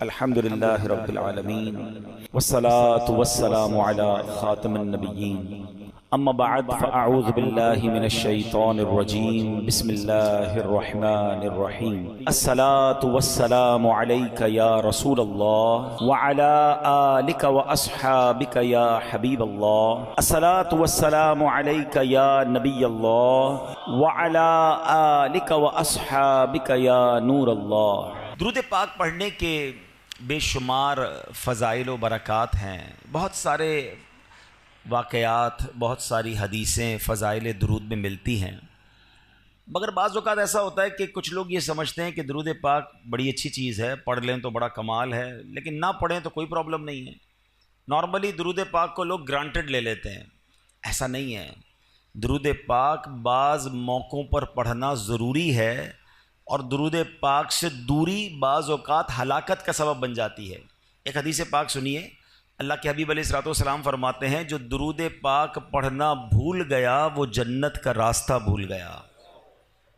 الحمد لله رب العالمين والصلاة والسلام على خاتم النبيين أما بعد فأعوذ بالله من الشيطان الرجيم بسم الله الرحمن الرحيم الصلاة والسلام عليك يا رسول الله وعلى آلك وأصحابك يا حبيب الله الصلاة والسلام عليك يا نبي الله وعلى آلك وأصحابك يا نور الله۔ درود پاک پڑھنے کے بے شمار فضائل و برکات ہیں، بہت سارے واقعات، بہت ساری حدیثیں فضائل درود میں ملتی ہیں، مگر بعض اوقات ایسا ہوتا ہے کہ کچھ لوگ یہ سمجھتے ہیں کہ درود پاک بڑی اچھی چیز ہے، پڑھ لیں تو بڑا کمال ہے، لیکن نہ پڑھیں تو کوئی پرابلم نہیں ہے۔ نارملی درود پاک کو لوگ گرانٹڈ لے لیتے ہیں، ایسا نہیں ہے۔ درود پاک بعض موقعوں پر پڑھنا ضروری ہے، اور درود پاک سے دوری بعض اوقات ہلاکت کا سبب بن جاتی ہے۔ ایک حدیث پاک سنیے، اللہ کے حبیب علیہ الصلوۃ والسلام فرماتے ہیں جو درود پاک پڑھنا بھول گیا وہ جنت کا راستہ بھول گیا۔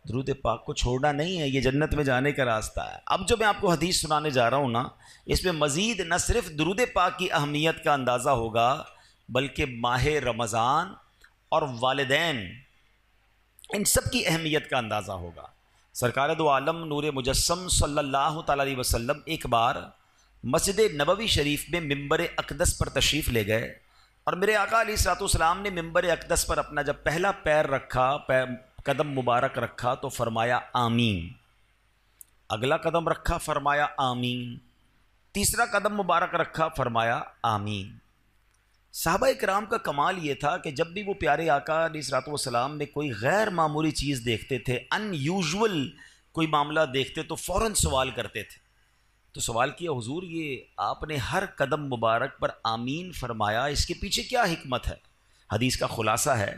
درود پاک کو چھوڑنا نہیں ہے، یہ جنت میں جانے کا راستہ ہے۔ اب جو میں آپ کو حدیث سنانے جا رہا ہوں نا، اس میں مزید نہ صرف درود پاک کی اہمیت کا اندازہ ہوگا، بلکہ ماہ رمضان اور والدین، ان سب کی اہمیت کا اندازہ ہوگا۔ سرکار دو عالم نور مجسم صلی اللہ تعالی علیہ وسلم ایک بار مسجد نبوی شریف میں ممبر اقدس پر تشریف لے گئے، اور میرے آقا علیہ الصلوۃ والسلام نے ممبر اقدس پر اپنا جب پہلا پیر رکھا، قدم مبارک رکھا تو فرمایا آمین، اگلا قدم رکھا فرمایا آمین، تیسرا قدم مبارک رکھا فرمایا آمین۔ صحابہ کرام کا کمال یہ تھا کہ جب بھی وہ پیارے آقا علیہ الصلوۃ والسلام میں کوئی غیر معمولی چیز دیکھتے تھے، ان یوزول کوئی معاملہ دیکھتے تو فوراً سوال کرتے تھے۔ تو سوال کیا، حضور یہ آپ نے ہر قدم مبارک پر آمین فرمایا، اس کے پیچھے کیا حکمت ہے؟ حدیث کا خلاصہ ہے،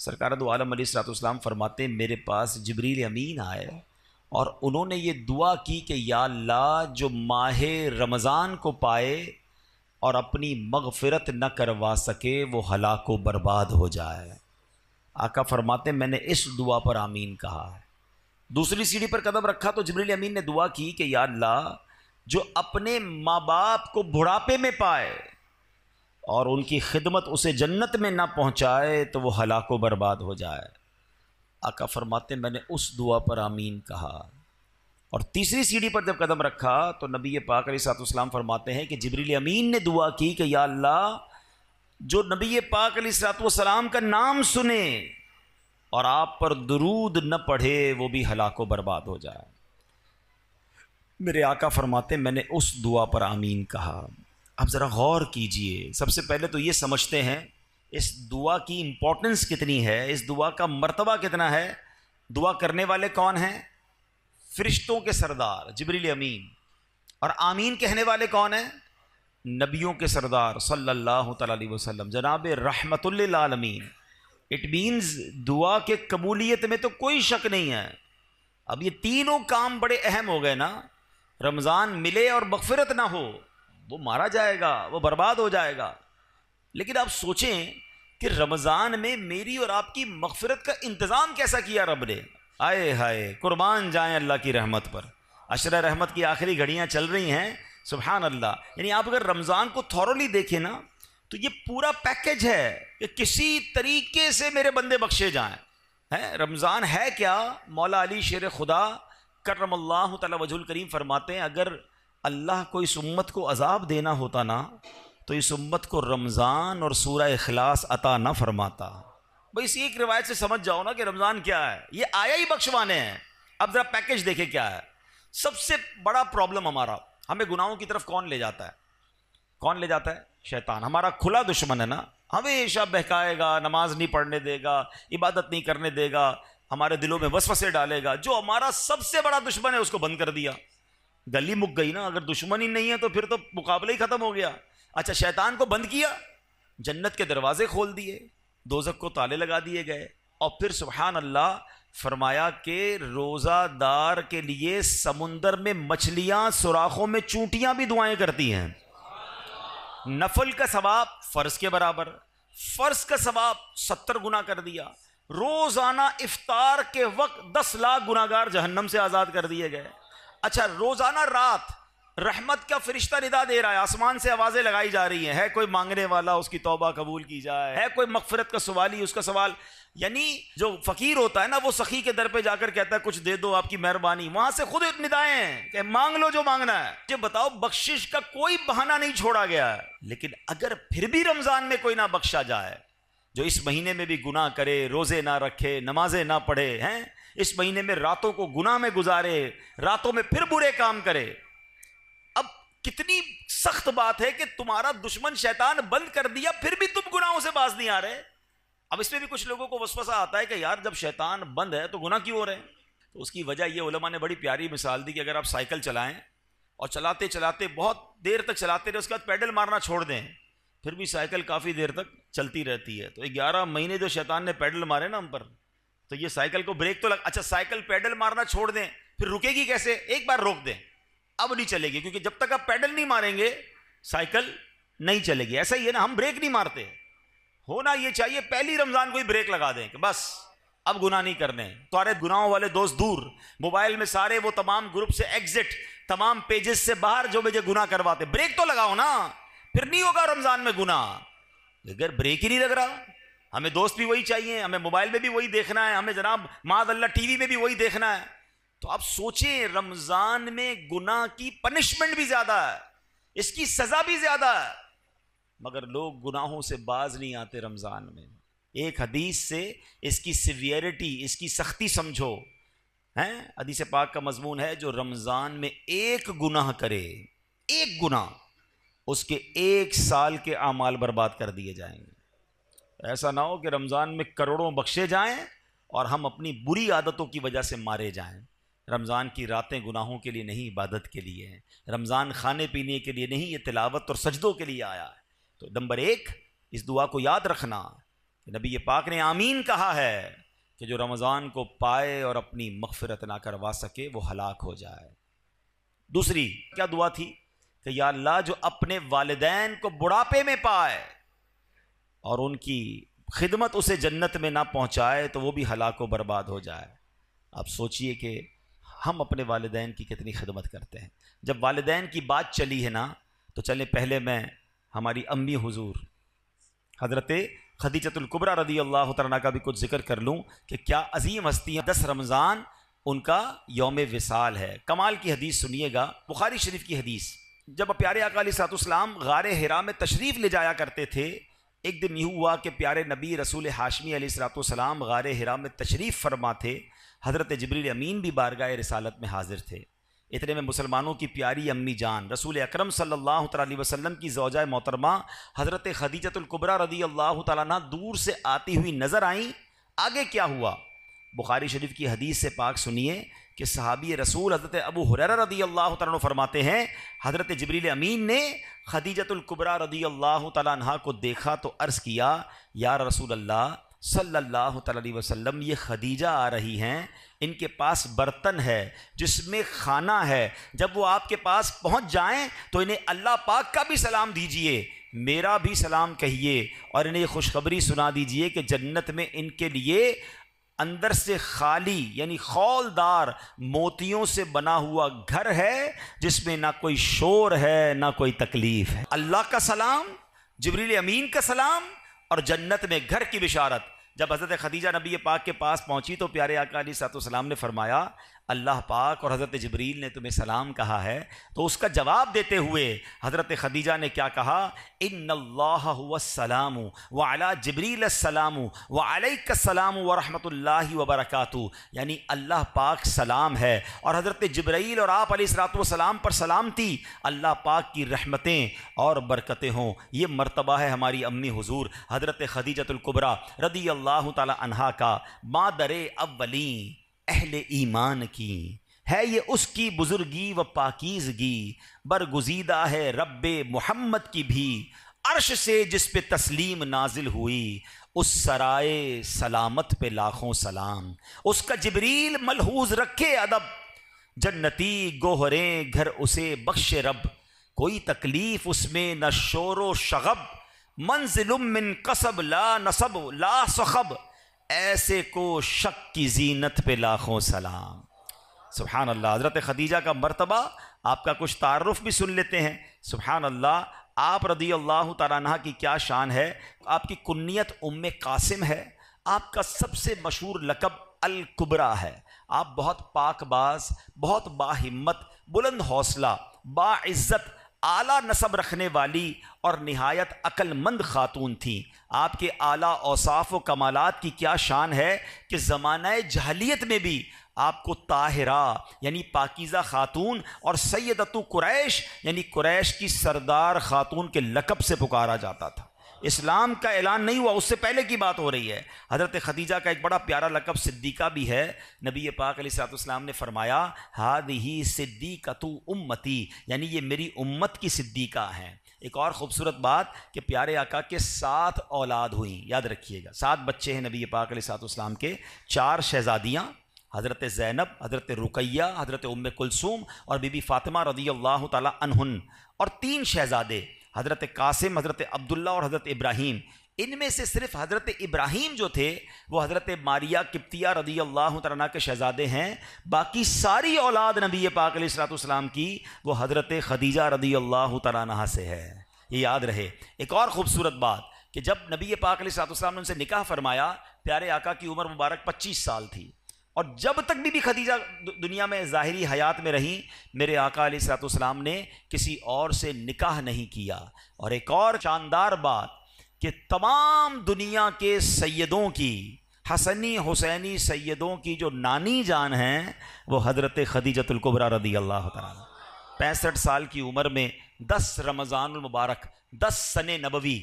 سرکار دو عالم علیہ الصلوۃ والسلام فرماتے ہیں میرے پاس جبریل امین آئے اور انہوں نے یہ دعا کی کہ یا اللہ جو ماہ رمضان کو پائے اور اپنی مغفرت نہ کروا سکے وہ ہلاک و برباد ہو جائے۔ آقا فرماتے ہیں میں نے اس دعا پر آمین کہا ہے۔ دوسری سیڑھی پر قدم رکھا تو جبریل امین نے دعا کی کہ یا اللہ جو اپنے ماں باپ کو بڑھاپے میں پائے اور ان کی خدمت اسے جنت میں نہ پہنچائے تو وہ ہلاک و برباد ہو جائے۔ آقا فرماتے ہیں میں نے اس دعا پر آمین کہا۔ اور تیسری سیڑھی پر جب قدم رکھا تو نبی پاک علیہ الصلوۃ والسلام فرماتے ہیں کہ جبریل امین نے دعا کی کہ یا اللہ جو نبی پاک علیہ الصلوۃ والسلام کا نام سنے اور آپ پر درود نہ پڑھے وہ بھی ہلاک و برباد ہو جائے۔ میرے آقا فرماتے ہیں میں نے اس دعا پر آمین کہا۔ اب ذرا غور کیجئے، سب سے پہلے تو یہ سمجھتے ہیں اس دعا کی امپورٹنس کتنی ہے، اس دعا کا مرتبہ کتنا ہے۔ دعا کرنے والے کون ہیں؟ فرشتوں کے سردار جبریل امین، اور آمین کہنے والے کون ہیں؟ نبیوں کے سردار صلی اللہ تعالی علیہ وسلم، جناب رحمت للعالمین۔ اٹ مینز دعا کے قبولیت میں تو کوئی شک نہیں ہے۔ اب یہ تینوں کام بڑے اہم ہو گئے نا، رمضان ملے اور مغفرت نہ ہو وہ مارا جائے گا، وہ برباد ہو جائے گا۔ لیکن آپ سوچیں کہ رمضان میں میری اور آپ کی مغفرت کا انتظام کیسا کیا رب نے۔ آئے ہائے، قربان جائیں اللہ کی رحمت پر۔ عشرہ رحمت کی آخری گھڑیاں چل رہی ہیں، سبحان اللہ۔ یعنی آپ اگر رمضان کو تھورلی دیکھیں نا تو یہ پورا پیکج ہے کہ کسی طریقے سے میرے بندے بخشے جائیں۔ رمضان ہے کیا؟ مولا علی شیر خدا کرم اللہ تعالی وجہ الکریم فرماتے ہیں اگر اللہ کو اس امت کو عذاب دینا ہوتا نا تو اس امت کو رمضان اور سورہ اخلاص عطا نہ فرماتا۔ بھئی اسی ایک روایت سے سمجھ جاؤ نا کہ رمضان کیا ہے، یہ آیا ہی بخشوانے ہیں۔ اب ذرا پیکج دیکھیں کیا ہے۔ سب سے بڑا پرابلم ہمارا، ہمیں گناہوں کی طرف کون لے جاتا ہے؟ کون لے جاتا ہے؟ شیطان، ہمارا کھلا دشمن ہے نا، ہمیشہ بہکائے گا، نماز نہیں پڑھنے دے گا، عبادت نہیں کرنے دے گا، ہمارے دلوں میں وسوسے ڈالے گا۔ جو ہمارا سب سے بڑا دشمن ہے اس کو بند کر دیا، گلی مک گئی نا۔ اگر دشمن ہی نہیں ہے تو پھر تو مقابلہ ہی ختم ہو گیا۔ اچھا، شیطان کو بند کیا، جنت کے دروازے کھول دیے، دوزخ کو تالے لگا دیے گئے، اور پھر سبحان اللہ فرمایا کہ روزہ دار کے لیے سمندر میں مچھلیاں، سوراخوں میں چونٹیاں بھی دعائیں کرتی ہیں۔ نفل کا ثواب فرض کے برابر، فرض کا ثواب 70 گنا کر دیا۔ روزانہ افطار کے وقت 10 لاکھ گناہگار جہنم سے آزاد کر دیے گئے۔ اچھا، روزانہ رات رحمت کا فرشتہ ندا دے رہا ہے، آسمان سے آوازیں لگائی جا رہی ہیں، ہے کوئی مانگنے والا اس کی توبہ قبول کی جائے، ہے کوئی مغفرت کا سوالی اس کا سوال. یعنی جو فقیر ہوتا ہے نا وہ سخی کے در پہ جا کر کہتا ہے کچھ دے دو آپ کی مہربانی، وہاں سے خود ندائیں ہیں کہ مانگ لو جو مانگنا ہے. یہ بتاؤ بخشش کا کوئی بہانہ نہیں چھوڑا گیا ہے. لیکن اگر پھر بھی رمضان میں کوئی نہ بخشا جائے، جو اس مہینے میں بھی گناہ کرے، روزے نہ رکھے، نمازیں نہ پڑھے، ہیں اس مہینے میں راتوں کو گناہ میں گزارے، راتوں میں پھر برے کام کرے. اب کتنی سخت بات ہے کہ تمہارا دشمن شیطان بند کر دیا پھر بھی تم گناہوں سے باز نہیں آ رہے. اب اس میں بھی کچھ لوگوں کو وسوسہ آتا ہے کہ یار جب شیطان بند ہے تو گناہ کیوں ہو رہے ہیں؟ تو اس کی وجہ یہ علماء نے بڑی پیاری مثال دی کہ اگر آپ سائیکل چلائیں اور چلاتے چلاتے بہت دیر تک چلاتے رہے، اس کے بعد پیڈل مارنا چھوڑ دیں، پھر بھی سائیکل کافی دیر تک چلتی رہتی ہے. تو 11 مہینے جو شیطان نے پیڈل مارے نا ہم پر، تو یہ سائیکل کو بریک تو اچھا سائیکل پیڈل مارنا چھوڑ دیں پھر رکے گی کیسے؟ ایک بار روک دیں، اب نہیں چلے گی، کیونکہ جب تک آپ پیڈل نہیں ماریں گے سائیکل نہیں چلے گی. ایسا ہی ہے نا، ہم بریک نہیں مارتے. ہونا یہ چاہیے پہلی رمضان کو ہی بریک لگا دیں کہ بس اب گناہ نہیں کرنے. سارے گناہوں والے دوست دور، موبائل میں سارے وہ تمام گروپ سے ایگزٹ، تمام پیجز سے باہر جو مجھے گناہ کرواتے. بریک تو لگاؤ نا، پھر نہیں ہوگا رمضان میں گناہ. اگر بریک ہی نہیں لگ رہا، ہمیں دوست بھی وہی چاہیے، ہمیں موبائل میں بھی وہی دیکھنا ہے، ہمیں جناب معاذ اللہ ٹی وی میں بھی وہی دیکھنا ہے. تو آپ سوچیں رمضان میں گناہ کی پنشمنٹ بھی زیادہ ہے، اس کی سزا بھی زیادہ ہے، مگر لوگ گناہوں سے باز نہیں آتے رمضان میں. ایک حدیث سے اس کی سیویرٹی، اس کی سختی سمجھو. ہیں حدیث پاک کا مضمون ہے جو رمضان میں ایک گناہ کرے، ایک گناہ، اس کے 1 سال کے اعمال برباد کر دیے جائیں گے. ایسا نہ ہو کہ رمضان میں کروڑوں بخشے جائیں اور ہم اپنی بری عادتوں کی وجہ سے مارے جائیں. رمضان کی راتیں گناہوں کے لیے نہیں، عبادت کے لیے ہیں. رمضان کھانے پینے کے لیے نہیں، یہ تلاوت اور سجدوں کے لیے آیا ہے. تو نمبر 1 اس دعا کو یاد رکھنا کہ نبی پاک نے آمین کہا ہے کہ جو رمضان کو پائے اور اپنی مغفرت نہ کروا سکے وہ ہلاک ہو جائے. دوسری کیا دعا تھی کہ یا اللہ جو اپنے والدین کو بڑھاپے میں پائے اور ان کی خدمت اسے جنت میں نہ پہنچائے تو وہ بھی ہلاک و برباد ہو جائے. آپ سوچئے کہ ہم اپنے والدین کی کتنی خدمت کرتے ہیں. جب والدین کی بات چلی ہے نا تو چلیں پہلے میں ہماری امی حضور حضرت خدیجۃ الکبریٰ رضی اللہ تعالیٰ کا بھی کچھ ذکر کر لوں کہ کیا عظیم ہستی ہیں. 10 رمضان ان کا یوم وصال ہے. کمال کی حدیث سنیے گا، بخاری شریف کی حدیث. جب پیارے آقا علیہ الصلوۃ والسلام غار حرا میں تشریف لے جایا کرتے تھے، ایک دن یہ ہوا کہ پیارے نبی رسول ہاشمی علیہ الصلوۃ والسلام غار حرا میں تشریف فرما تھے. حضرت جبریل امین بھی بارگاہ رسالت میں حاضر تھے. اتنے میں مسلمانوں کی پیاری امی جان رسول اکرم صلی اللہ تعالیٰ علیہ وسلم کی زوجہ محترمہ حضرت خدیجۃ الکبریٰ رضی اللہ تعالیٰ عنہ دور سے آتی ہوئی نظر آئیں. آگے کیا ہوا؟ بخاری شریف کی حدیث سے پاک سنیے کہ صحابی رسول حضرت ابو ہریرہ رضی اللہ تعالیٰ عنہ فرماتے ہیں حضرت جبریل امین نے خدیجۃ الکبریٰ رضی اللہ تعالیٰ عنہ کو دیکھا تو عرض کیا یا رسول اللہ صلی اللہ تعالیٰ علیہ وسلم، یہ خدیجہ آ رہی ہیں، ان کے پاس برتن ہے جس میں کھانا ہے، جب وہ آپ کے پاس پہنچ جائیں تو انہیں اللہ پاک کا بھی سلام دیجئے، میرا بھی سلام کہیے، اور انہیں یہ خوشخبری سنا دیجئے کہ جنت میں ان کے لیے اندر سے خالی یعنی خولدار موتیوں سے بنا ہوا گھر ہے جس میں نہ کوئی شور ہے نہ کوئی تکلیف ہے. اللہ کا سلام، جبریل امین کا سلام اور جنت میں گھر کی بشارت. جب حضرت خدیجہ نبی پاک کے پاس پہنچی تو پیارے آقا علیہ الصلوۃ والسلام نے فرمایا اللہ پاک اور حضرت جبریل نے تمہیں سلام کہا ہے. تو اس کا جواب دیتے ہوئے حضرت خدیجہ نے کیا کہا؟ ان اللہ هو السلام وعلی جبریل السلام وعلیک السلام ورحمۃ اللہ وبرکاتہ. یعنی اللہ پاک سلام ہے اور حضرت جبرائیل اور آپ علیہ الصلوۃ والسلام پر سلامتی، اللہ پاک کی رحمتیں اور برکتیں ہوں. یہ مرتبہ ہے ہماری امی حضور حضرت خدیجۃ الکبریٰ رضی اللہ تعالی عنہا کا. مادر اولین اہل ایمان کی ہے یہ اس کی بزرگی و پاکیزگی، برگزیدہ ہے رب محمد کی بھی، عرش سے جس پہ تسلیم نازل ہوئی، اس سرائے سلامت پہ لاکھوں سلام. اس کا جبریل ملحوظ رکھے ادب، جنتی گوہریں گھر اسے بخش رب، کوئی تکلیف اس میں نہ شور و شغب، منزل من قصب لا نصب لا صخب، ایسے کو شک کی زینت پہ لاکھوں سلام. سبحان اللہ. حضرت خدیجہ کا مرتبہ آپ کا کچھ تعارف بھی سن لیتے ہیں۔ سبحان اللہ، آپ رضی اللہ تعالیٰ عنہ کی کیا شان ہے۔ آپ کی کنیت ام قاسم ہے، آپ کا سب سے مشہور لقب الکبریٰ ہے۔ آپ بہت پاک باز، بہت باہمت، بلند حوصلہ، باعزت، اعلیٰ نسب رکھنے والی اور نہایت عقل مند خاتون تھیں۔ آپ کے اعلیٰ اوصاف و کمالات کی کیا شان ہے کہ زمانہ جاہلیت میں بھی آپ کو طاہرہ یعنی پاکیزہ خاتون اور سیدۃ قریش یعنی قریش کی سردار خاتون کے لقب سے پکارا جاتا تھا۔ اسلام کا اعلان نہیں ہوا، اس سے پہلے کی بات ہو رہی ہے۔ حضرت خدیجہ کا ایک بڑا پیارا لقب صدیقہ بھی ہے۔ نبی پاک علیہ الصلوۃ والسلام نے فرمایا ہذہ صدیقۃ امتی، یعنی یہ میری امت کی صدیقہ ہیں۔ ایک اور خوبصورت بات کہ پیارے آقا کے 7 اولاد ہوئیں، یاد رکھیے گا، 7 بچے ہیں نبی پاک علیہ الصلوۃ والسلام کے، 4 شہزادیاں حضرت زینب، حضرت رقیہ، حضرت ام کلثوم اور بی بی فاطمہ رضی اللہ تعالی عنہن، اور 3 شہزادے حضرت قاسم، حضرت عبداللہ اور حضرت ابراہیم۔ ان میں سے صرف حضرت ابراہیم جو تھے وہ حضرت ماریہ قبطیہ رضی اللہ تعالیٰ عنہ کے شہزادے ہیں۔ باقی ساری اولاد نبی پاک علیہ الصلوۃ والسلام کی وہ حضرت خدیجہ رضی اللہ تعالیٰ عنہ سے ہے، یہ یاد رہے۔ ایک اور خوبصورت بات کہ جب نبی پاک علیہ الصلوۃ والسلام نے ان سے نکاح فرمایا، پیارے آقا کی عمر مبارک 25 سال تھی، اور جب تک بی بی خدیجہ دنیا میں ظاہری حیات میں رہیں، میرے آقا علیہ الصلوۃ والسلام نے کسی اور سے نکاح نہیں کیا۔ اور ایک اور شاندار بات کہ تمام دنیا کے سیدوں کی، حسنی حسینی سیدوں کی جو نانی جان ہیں وہ حضرت خدیجۃ الکبریٰ رضی اللہ تعالیٰ عنہ۔ 65 سال کی عمر میں 10 رمضان المبارک 10 سن نبوی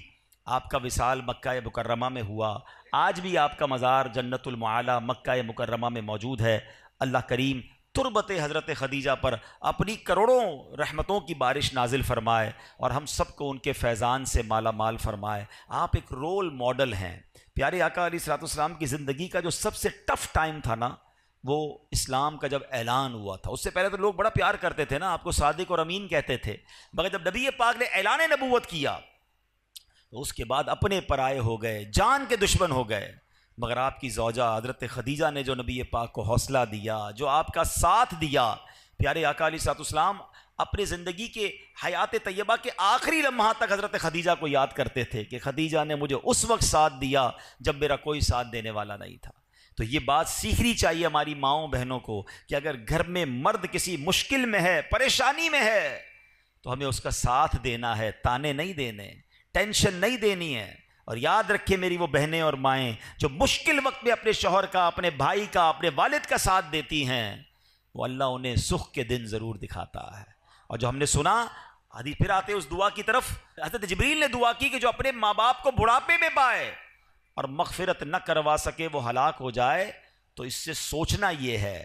آپ کا وصال مکہ مکرمہ میں ہوا۔ آج بھی آپ کا مزار جنت المعالی مکہ مکرمہ میں موجود ہے۔ اللہ کریم تربت حضرت خدیجہ پر اپنی کروڑوں رحمتوں کی بارش نازل فرمائے اور ہم سب کو ان کے فیضان سے مالا مال فرمائے۔ آپ ایک رول ماڈل ہیں۔ پیارے آقا علیہ الصلوۃ والسلام کی زندگی کا جو سب سے ٹف ٹائم تھا نا، وہ اسلام کا جب اعلان ہوا تھا۔ اس سے پہلے تو لوگ بڑا پیار کرتے تھے نا، آپ کو صادق اور امین کہتے تھے، مگر جب نبی پاک نے اعلان نبوت کیا تو اس کے بعد اپنے پرائے ہو گئے، جان کے دشمن ہو گئے۔ مگر آپ کی زوجہ حضرت خدیجہ نے جو نبی پاک کو حوصلہ دیا، جو آپ کا ساتھ دیا، پیارے آقا علیہ الصلوۃ والسلام اپنی زندگی کے حیات طیبہ کے آخری لمحات تک حضرت خدیجہ کو یاد کرتے تھے کہ خدیجہ نے مجھے اس وقت ساتھ دیا جب میرا کوئی ساتھ دینے والا نہیں تھا۔ تو یہ بات سیکھنی چاہیے ہماری ماؤں بہنوں کو کہ اگر گھر میں مرد کسی مشکل میں ہے، پریشانی میں ہے، تو ہمیں اس کا ساتھ دینا ہے، تانے نہیں دینے، ٹینشن نہیں دینی ہے۔ اور یاد رکھیں میری وہ بہنیں اور مائیں جو مشکل وقت میں اپنے شوہر کا، اپنے بھائی کا، اپنے والد کا ساتھ دیتی ہیں، وہ اللہ انہیں سکھ کے دن ضرور دکھاتا ہے۔ اور جو ہم نے سنا حدیث، پھر آتے اس دعا کی طرف، حضرت جبریل نے دعا کی کہ جو اپنے ماں باپ کو بڑھاپے میں پائے اور مغفرت نہ کروا سکے وہ ہلاک ہو جائے، تو اس سے سوچنا یہ ہے،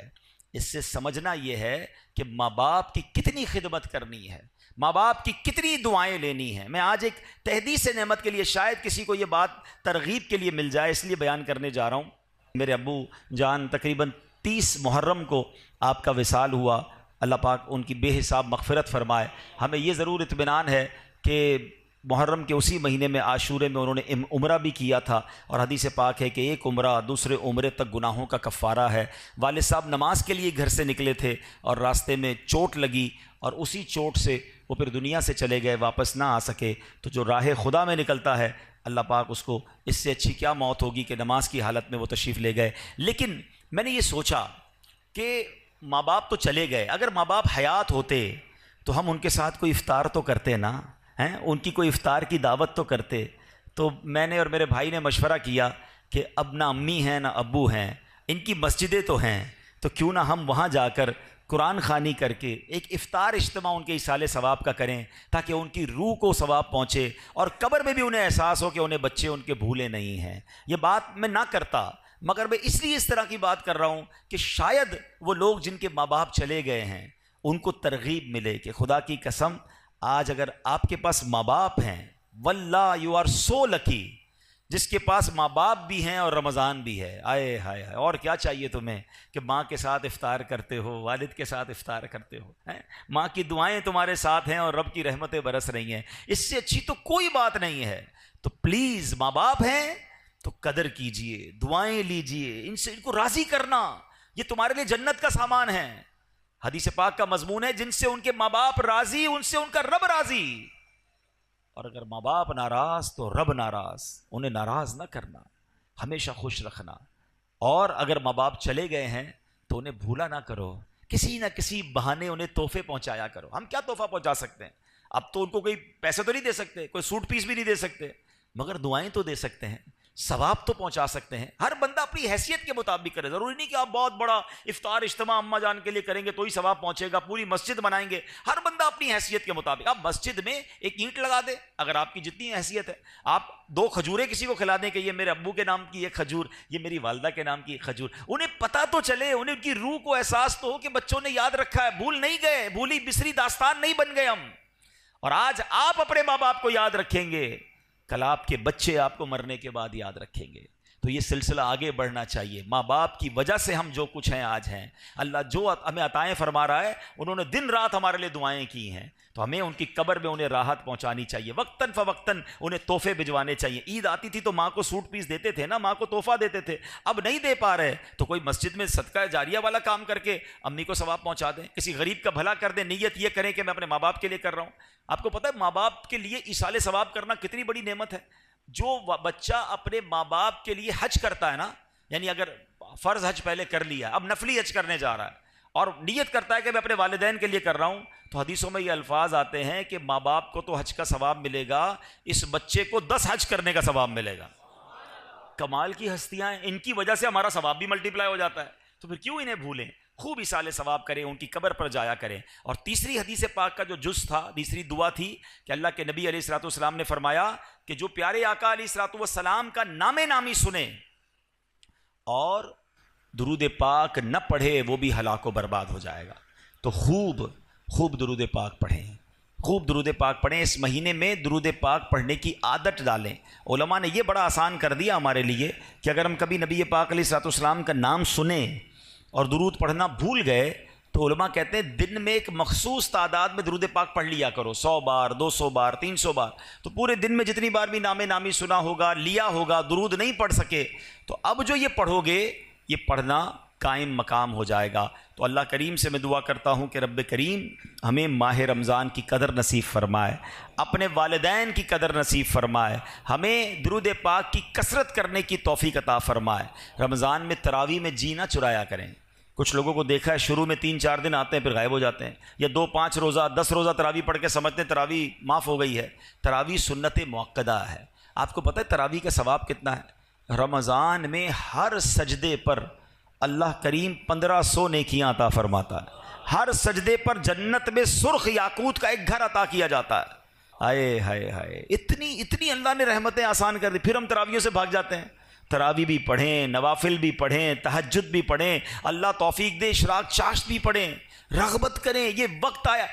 اس سے سمجھنا یہ ہے کہ ماں باپ کی کتنی خدمت کرنی ہے، ماں باپ کی کتنی دعائیں لینی ہیں۔ میں آج ایک تحدیث نعمت کے لیے، شاید کسی کو یہ بات ترغیب کے لیے مل جائے، اس لیے بیان کرنے جا رہا ہوں۔ میرے ابو جان تقریباً 30 محرم کو آپ کا وصال ہوا، اللہ پاک ان کی بے حساب مغفرت فرمائے۔ ہمیں یہ ضرور اطمینان ہے کہ محرم کے اسی مہینے میں عاشورے میں انہوں نے عمرہ بھی کیا تھا، اور حدیث پاک ہے کہ ایک عمرہ دوسرے عمرے تک گناہوں کا کفارہ ہے۔ والد صاحب نماز کے لیے گھر سے نکلے تھے اور راستے میں چوٹ لگی، اور اسی چوٹ سے وہ پھر دنیا سے چلے گئے، واپس نہ آ سکے۔ تو جو راہ خدا میں نکلتا ہے، اللہ پاک اس کو، اس سے اچھی کیا موت ہوگی کہ نماز کی حالت میں وہ تشریف لے گئے۔ لیکن میں نے یہ سوچا کہ ماں باپ تو چلے گئے، اگر ماں باپ حیات ہوتے تو ہم ان کے ساتھ کوئی افطار تو کرتے نا، ان کی کوئی افطار کی دعوت تو کرتے۔ تو میں نے اور میرے بھائی نے مشورہ کیا کہ اب نہ امی ہیں نہ ابو ہیں، ان کی مسجدیں تو ہیں، تو کیوں نہ ہم وہاں جا کر قرآن خوانی کر کے ایک افطار اجتماع ان کے ایصال ثواب کا کریں، تاکہ ان کی روح کو ثواب پہنچے اور قبر میں بھی انہیں احساس ہو کہ انہیں بچے ان کے بھولے نہیں ہیں۔ یہ بات میں نہ کرتا، مگر میں اس لیے اس طرح کی بات کر رہا ہوں کہ شاید وہ لوگ جن کے ماں باپ چلے گئے ہیں ان کو ترغیب ملے کہ خدا کی قسم آج اگر آپ کے پاس ماں باپ ہیں، واللہ یو آر سو لکی، جس کے پاس ماں باپ بھی ہیں اور رمضان بھی ہے، آئے ہائے ہائے، اور کیا چاہیے تمہیں کہ ماں کے ساتھ افطار کرتے ہو، والد کے ساتھ افطار کرتے ہو، ماں کی دعائیں تمہارے ساتھ ہیں اور رب کی رحمتیں برس رہی ہیں، اس سے اچھی تو کوئی بات نہیں ہے۔ تو پلیز ماں باپ ہیں تو قدر کیجئے، دعائیں لیجئے، ان سے ان کو راضی کرنا، یہ تمہارے لیے جنت کا سامان ہے۔ حدیث پاک کا مضمون ہے جن سے ان کے ماں باپ راضی ان سے ان کا رب راضی، اور اگر ماں باپ ناراض تو رب ناراض، انہیں ناراض نہ کرنا، ہمیشہ خوش رکھنا۔ اور اگر ماں باپ چلے گئے ہیں تو انہیں بھولا نہ کرو، کسی نہ کسی بہانے انہیں تحفے پہنچایا کرو۔ ہم کیا تحفہ پہنچا سکتے ہیں؟ اب تو ان کو کوئی پیسے تو نہیں دے سکتے، کوئی سوٹ پیس بھی نہیں دے سکتے، مگر دعائیں تو دے سکتے ہیں، ثواب تو پہنچا سکتے ہیں۔ ہر بندہ اپنی حیثیت کے مطابق کرے، ضروری نہیں کہ آپ بہت بڑا افطار اجتماع اماں جان کے لیے کریں گے تو ہی ثواب پہنچے گا، پوری مسجد بنائیں گے۔ ہر بندہ اپنی حیثیت کے مطابق، آپ مسجد میں ایک اینٹ لگا دیں اگر آپ کی جتنی حیثیت ہے، آپ 2 کھجوریں کسی کو کھلا دیں کہ یہ میرے ابو کے نام کی ایک کھجور، یہ میری والدہ کے نام کی ایک کھجور، انہیں پتہ تو چلے، انہیں ان کی روح کو احساس تو ہو کہ بچوں نے یاد رکھا ہے، بھول نہیں گئے، بھولی بسری داستان نہیں بن گئے ہم۔ اور آج آپ اپنے ماں باپ کو یاد رکھیں گے، کل آپ کے بچے آپ کو مرنے کے بعد یاد رکھیں گے۔ تو یہ سلسلہ آگے بڑھنا چاہیے۔ ماں باپ کی وجہ سے ہم جو کچھ ہیں آج ہیں، اللہ جو ہمیں عطائیں فرما رہا ہے، انہوں نے دن رات ہمارے لیے دعائیں کی ہیں، تو ہمیں ان کی قبر میں انہیں راحت پہنچانی چاہیے، وقتاً فوقتاً انہیں تحفے بھجوانے چاہیے۔ عید آتی تھی تو ماں کو سوٹ پیس دیتے تھے نا، ماں کو تحفہ دیتے تھے، اب نہیں دے پا رہے تو کوئی مسجد میں صدقہ جاریہ والا کام کر کے امی کو ثواب پہنچا دیں، کسی غریب کا بھلا کر دیں، نیت یہ کریں کہ میں اپنے ماں باپ کے لیے کر رہا ہوں۔ آپ کو پتہ ہے ماں باپ کے لیے ایصال ثواب کرنا کتنی بڑی نعمت ہے؟ جو بچہ اپنے ماں باپ کے لیے حج کرتا ہے نا، یعنی اگر فرض حج پہلے کر لیا، اب نفلی حج کرنے جا رہا ہے اور نیت کرتا ہے کہ میں اپنے والدین کے لیے کر رہا ہوں، تو حدیثوں میں یہ الفاظ آتے ہیں کہ ماں باپ کو تو حج کا ثواب ملے گا، اس بچے کو 10 حج کرنے کا ثواب ملے گا۔ کمال کی ہستیاں ہیں، ان کی وجہ سے ہمارا ثواب بھی ملٹیپلائی ہو جاتا ہے، تو پھر کیوں انہیں بھولیں؟ خوب ایصال ثواب کریں، ان کی قبر پر جایا کریں۔ اور تیسری حدیث پاک کا جو جز تھا، تیسری دعا تھی کہ اللہ کے نبی علیہ الصلوۃ والسلام نے فرمایا کہ جو پیارے آقا علیہ الصلوۃ والسلام کا نام نامی سنے اور درود پاک نہ پڑھے وہ بھی ہلاک و برباد ہو جائے گا۔ تو خوب درود پاک پڑھیں، خوب درود پاک پڑھیں۔ اس مہینے میں درود پاک پڑھنے کی عادت ڈالیں۔ علماء نے یہ بڑا آسان کر دیا ہمارے لیے کہ اگر ہم کبھی نبی پاک علیہ الصلوۃ والسلام کا نام سنیں اور درود پڑھنا بھول گئے تو علماء کہتے ہیں دن میں ایک مخصوص تعداد میں درود پاک پڑھ لیا کرو، 100 بار، 200 بار، 300 بار، تو پورے دن میں جتنی بار بھی نام نامی سنا ہوگا، لیا ہوگا، درود نہیں پڑھ سکے تو اب جو یہ پڑھو گے یہ پڑھنا قائم مقام ہو جائے گا۔ تو اللہ کریم سے میں دعا کرتا ہوں کہ رب کریم ہمیں ماہ رمضان کی قدر نصیب فرمائے، اپنے والدین کی قدر نصیب فرمائے، ہمیں درود پاک کی کثرت کرنے کی توفیق عطا فرمائے۔ رمضان میں تراویح میں جی نہ چرایا کریں۔ کچھ لوگوں کو دیکھا ہے شروع میں 3-4 دن آتے ہیں پھر غائب ہو جاتے ہیں، یا 2-5 روزہ 10 روزہ تراویح پڑھ کے سمجھتے ہیں تراویح معاف ہو گئی ہے۔ تراویح سنت موقدہ ہے۔ آپ کو پتہ ہے تراویح کا ثواب کتنا ہے؟ رمضان میں ہر سجدے پر اللہ کریم 1500 نیکیاں عطا فرماتا ہے، ہر سجدے پر جنت میں سرخ یاقوت کا ایک گھر عطا کیا جاتا ہے۔ ہائے ہائے ہائے، اتنی اللہ نے رحمتیں آسان کر دی، پھر ہم تراویحوں سے بھاگ جاتے ہیں۔ تراویح بھی پڑھیں، نوافل بھی پڑھیں، تہجد بھی پڑھیں، اللہ توفیق دے اشراق چاشت بھی پڑھیں، رغبت کریں، یہ وقت آیا